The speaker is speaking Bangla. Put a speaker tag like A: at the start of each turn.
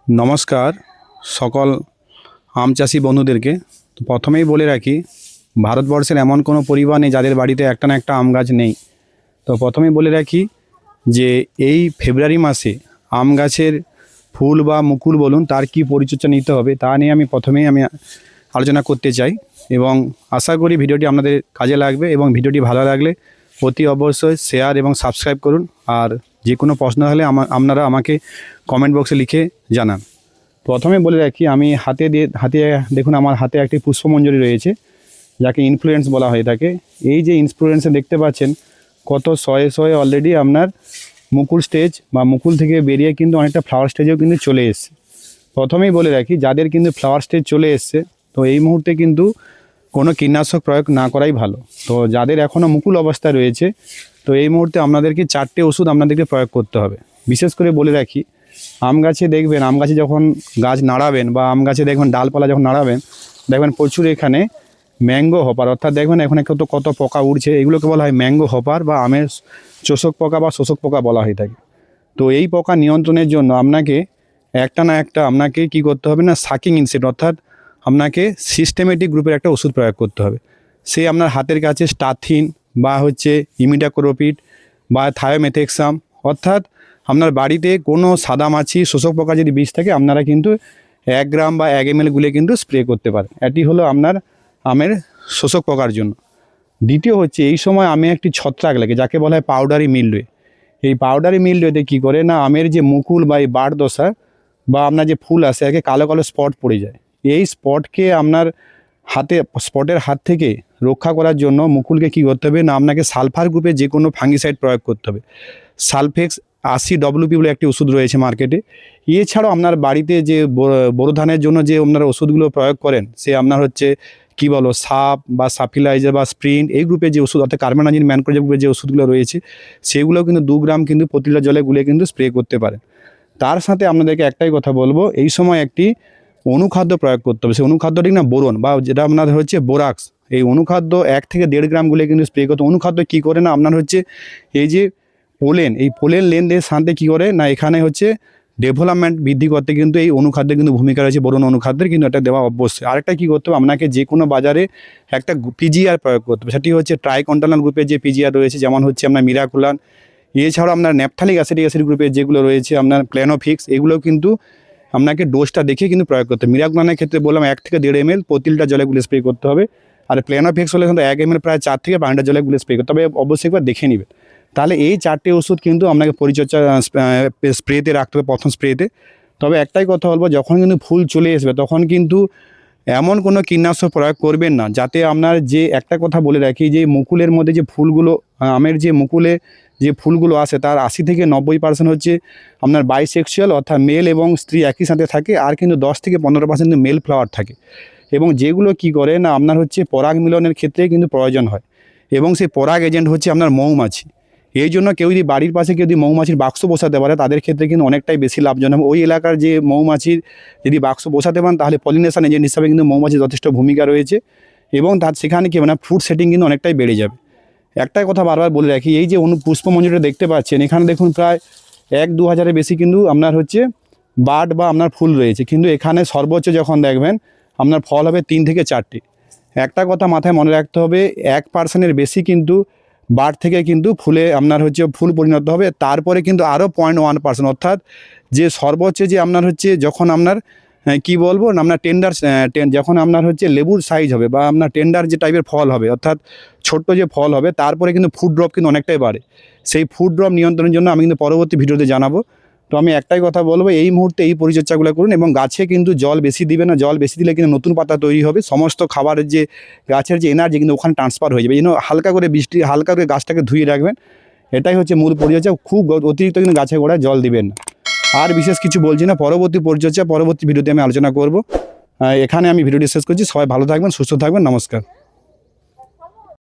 A: নমস্কার সকল আম চাষি বন্ধুদেরকে। তো প্রথমেই বলে রাখি, ভারতবর্ষের এমন কোনো পরিবার নেই যাদের বাড়িতে একটা না একটা আম গাছ নেই। তো প্রথমেই বলে রাখি যে এই ফেব্রুয়ারি মাসে আম গাছের ফুল বা মুকুল বলুন তার কি পরিচর্যা নিতে হবে তা নিয়ে প্রথমেই আমি আলোচনা করতে চাই এবং আশা করি ভিডিওটি আপনাদের কাজে লাগবে এবং ভিডিওটি ভালো লাগলে অতি অবশ্যই শেয়ার এবং সাবস্ক্রাইব করুন। আর যে কোনো প্রশ্ন হলে আপনারা আমাকে কমেন্ট বক্সে লিখে জানান। প্রথমে বলে রাখি, আমি হাতে দেখুন আমার হাতে একটি পুষ্পমঞ্জরি রয়েছে, যাকে ইনফ্লুয়েন্স বলা হয়ে থাকে। এই যে ইনফ্লুয়েন্সে দেখতে পাচ্ছেন কত শয়ে অলরেডি আপনার মুকুল স্টেজ বা মুকুল থেকে বেরিয়ে কিন্তু অনেকটা ফ্লাওয়ার স্টেজেও কিন্তু চলে এসছে। প্রথমেই বলে রাখি, যাদের কিন্তু ফ্লাওয়ার স্টেজ চলে এসছে তো এই মুহূর্তে কিন্তু কোনো কীটনাশক প্রয়োগ না করাই ভালো। তো যাদের এখনও মুকুল অবস্থায় রয়েছে তো এই মুহূর্তে আপনাদেরকে 4টে ওষুধ আপনাদেরকে প্রয়োগ করতে হবে। বিশেষ করে বলে রাখি, আম গাছে দেখবেন, আম গাছে যখন গাছ নাড়াবেন বা আম গাছে দেখবেন ডালপালা যখন নাড়াবেন, দেখবেন প্রচুর এখানে ম্যাঙ্গো হপার, অর্থাৎ দেখবেন এখানে কত পোকা উড়ছে, এগুলোকে বলা হয় ম্যাঙ্গো হপার বা আমের চোষক পোকা বা শোষক পোকা বলা হয়ে থাকে। তো এই পোকা নিয়ন্ত্রণের জন্য আপনাকে একটা না একটা আপনাকে কি করতে হবে না, সাকিং ইনসেক্ট অর্থাৎ আপনাকে সিস্টেমেটিক গ্রুপের একটা ওষুধ প্রয়োগ করতে হবে। সে আপনার হাতের কাছে স্টাথিন বা ইমিডাক্লোপিড বা থায়োমেথেক্সাম, অর্থাৎ আপনার বাড়িতে কোনো সাদামাছি শোষক পোকা যদি বিষ থাকে আপনারা কিন্তু 1 গ্রাম বা 1 ml গুলে কিন্তু স্প্রে করতে পারেন। এটি হলো আপনার আমের শোষক পোকার জন্য। দ্বিতীয় হচ্ছে, এই সময় আমে একটি ছত্রাক লাগে যাকে বলা হয় পাউডারি মিলডে। এই পাউডারি মিলডেতে কী করে না, আমের যে মুকুল বা এই বাড় দশা বা আপনার যে ফুল আসে একে কালো কালো স্পট পড়ে যায়। এই স্পটকে আপনার স্পটের হাত থেকে রক্ষা করার জন্য মুকুলকে কী করতে হবে না, আপনাকে সালফার গ্রুপে যে কোনো ফাঙ্গিসাইড প্রয়োগ করতে হবে। সালফেক্স 80 বলে একটি ওষুধ রয়েছে মার্কেটে। এছাড়াও আপনার বাড়িতে যে বোরো ধানের জন্য যে আপনারা ওষুধগুলো প্রয়োগ করেন, সে আপনার সাপ বা সাফিলাইজার বা স্প্রিন্ট এই গ্রুপের যে ওষুধ, অর্থাৎ কার্বানাজিন ম্যানকোজেব গ্রুপের যে ওষুধগুলো রয়েছে সেগুলো কিন্তু 2 গ্রাম কিন্তু প্রতি লিটার জলে গুলে কিন্তু স্প্রে করতে পারেন। তার সাথে আপনাদেরকে একটাই কথা বলবো, এই সময় একটি অনুখাদ্য প্রয়োগ করতে হবে। সেই অনুখাদ্যটি না বোরন বা যেটা আপনার বোরাক্স, এই অনুখাদ্য 1 থেকে 1.5 গ্রাম গুলে কিন্তু স্প্রে করতে। অনুখাদ্য কী করে না, আপনার এই যে এই পোলেন লেনদের সাথে কী করে না, এখানে ডেভেলপমেন্ট বৃদ্ধি করতে কিন্তু এই অনুখাদ্যের কিন্তু ভূমিকা রয়েছে, বোরন অনুখাদ্যের কিন্তু এটা দেওয়া অবশ্যই। আরেকটা কী করতে হবে, আপনাকে যে কোনো বাজারে একটা পিজিআর প্রয়োগ করতে হবে। সেটি ট্রাইকন্টানাল গ্রুপের যে পিজিআর রয়েছে, যেমন আপনার মিরাকুলান। এছাড়াও আপনার ন্যাপথালিক অ্যাসিড গ্রুপের যেগুলো রয়েছে, আপনার প্ল্যানোফিক্স, এগুলো কিন্তু আপনাকে ডোজটা দেখে কিন্তু প্রয়োগ করতে হবে। মিরাকুলানের ক্ষেত্রে বললাম 1 থেকে 1.5 ml প্রতি লিটার জলে গুলে স্প্রে করতে হবে। আর প্ল্যানোফিক্স হলে কিন্তু 1 ml প্রায় 4 থেকে 5 লিটার জলে গুলে স্প্রে করতে হবে। অবশ্যই একবার দেখে নেবেন। তাহলে এই 4টে ওষুধ কিন্তু আপনাকে পরিচর্যা স্প্রেতে রাখতে হবে প্রথম স্প্রেতে। তবে একটাই কথা বলবো, যখন কিন্তু ফুল চলে আসবে তখন কিন্তু এমন কোনো কীটনাশক প্রয়োগ করবেন না যাতে আপনার যে একটা কথা বলে রাখি, যে মুকুলের মধ্যে যে ফুলগুলো, আমের যে মুকুলে যে ফুলগুলো আসে তার 80 থেকে 90% আপনার বাইসেক্সুয়াল, অর্থাৎ মেল এবং স্ত্রী একই সাথে থাকে। আর কিন্তু 10 থেকে 15% মেল ফ্লাওয়ার থাকে। এবং যেগুলো কি করে না, আপনার পরাগ মিলনের ক্ষেত্রে কিন্তু প্রয়োজন হয় এবং সেই পরাগ এজেন্ট আপনার মৌমাছি। এই জন্য কেউ যদি বাড়ির পাশে মৌমাছির বাক্স বসাতে পারে তাদের ক্ষেত্রে কিন্তু অনেকটাই বেশি লাভজনক। ওই এলাকার যে মৌমাছির যদি বাক্স বসাতে পারেন তাহলে পলিনেশন এজেন্ট হিসাবে কিন্তু মৌমাছির যথেষ্ট ভূমিকা রয়েছে এবং তার সেখানে কি ফ্রুট সেটিং কিন্তু অনেকটাই বেড়ে যাবে। একটাই কথা বারবার বলে রাখি, এই যে পুষ্পমঞ্জরিটা দেখতে পাচ্ছেন এখানে দেখুন প্রায় 1-2 হাজারের বেশি কিন্তু আপনার বাড বা আপনার ফুল রয়েছে, কিন্তু এখানে সর্বোচ্চ যখন দেখবেন আপনার ফল হবে 3 থেকে 4টি। একটা কথা মাথায় মনে রাখতে হবে, 1% বেশি কিন্তু বাড থেকে কিন্তু ফুলে আপনার ফুল পরিণত হবে। তারপরে কিন্তু আরও 0.1%, অর্থাৎ যে সর্বোচ্চ যে আপনার যখন আপনার কি বলবো না, আপনার যখন আপনার লেবুর সাইজ হবে বা আপনার টেন্ডার যে টাইপের ফল হবে, অর্থাৎ ছোট্ট যে ফল হবে, তারপরে কিন্তু ফুড ড্রপ কিন্তু অনেকটাই বাড়ে। সেই ফুড ড্রপ নিয়ন্ত্রণের জন্য আমি কিন্তু পরবর্তী ভিডিওতে জানাবো। তো আমি একটাই কথা বলবো, এই মুহূর্তে এই পরিচর্যাগুলো করুন এবং গাছে কিন্তু জল বেশি দিবে না। জল বেশি দিলে কিন্তু নতুন পাতা তৈরি হবে, সমস্ত খাবারের যে গাছের যে এনার্জি কিন্তু ওখানে ট্রান্সফার হয়ে যাবে। এই জন্য হালকা করে গাছটাকে ধুয়ে রাখবেন। এটাই মূল পরিচর্যা। খুব অতিরিক্ত কিন্তু গাছের গোড়ায় জল দিবেন না। আর বিশেষ কিছু বলছি না, পরবর্তী পরিচর্যা পরবর্তী ভিডিওতে আমি আলোচনা করব। এখানে আমি ভিডিওটি শেষ করছি। সবাই ভালো থাকবেন, সুস্থ থাকবেন। নমস্কার।